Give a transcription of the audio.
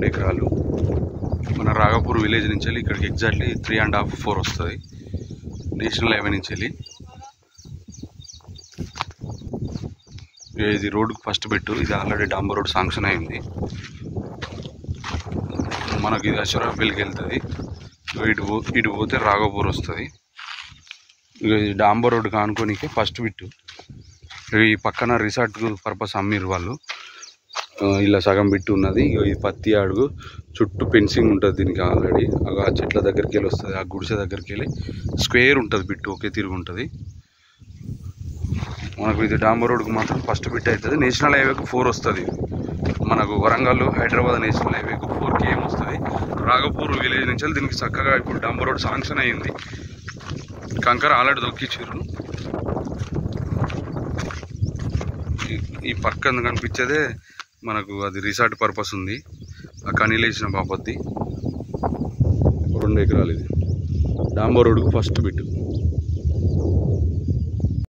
2 ఎకరాలు మన రాఘపూర్ విలేజ్ నుంచి వెళ్ళి ఇక్కడికి ఎగ్జాక్ట్లీ 3.5 4 వస్తుంది నేషనల్ హైవే నుంచి వెళ్ళి. ఇది రోడ్డుకు ఫస్ట్ పెట్టు. ఇది ఆల్రెడీ డాంబర్ రోడ్ శాంక్షన్ అయింది. మనకి ఇది అశ్వరాపల్లికి వెళ్తుంది. ఇటు పోతే రాఘపూర్ వస్తుంది. ఇక ఇది డాంబర్ రోడ్ కానుకోనికే ఫస్ట్ బిట్టు. ఈ పక్కన రిసార్ట్ పర్పస్ అమ్మిరు వాళ్ళు. ఇలా సగం బిట్టు ఉన్నది. ఈ పత్తి అడుగు చుట్టూ ఫెన్సింగ్ ఉంటుంది దీనికి ఆల్రెడీ. ఆ చెట్ల దగ్గరికి వెళ్ళి వస్తుంది, ఆ గుడిసె దగ్గరికి వెళ్ళి స్క్వేర్ ఉంటుంది బిట్టు, ఒకే తిరుగు ఉంటుంది. మనకు ఇది డాంబర్ రోడ్కు మాత్రం ఫస్ట్ బిట్ అవుతుంది. నేషనల్ హైవేకు 4 వస్తుంది. మనకు వరంగల్ హైదరాబాద్ నేషనల్ హైవేకు 4 km వస్తుంది. రాఘపూర్ విలేజ్ నుంచి దీనికి చక్కగా ఇప్పుడు డాంబర్ రోడ్ శాంక్షన్ అయ్యింది. కంకర ఆల్రెడీ దొక్కిచ్చారు. ఈ పక్కన కనిపించేదే మనకు అది రిసార్ట్ పర్పస్ ఉంది. ఆ కనీలు వేసిన బాపత్తి 2 ఎకరాలు. ఇది డాంబర్ రోడ్కు ఫస్ట్ బిట్.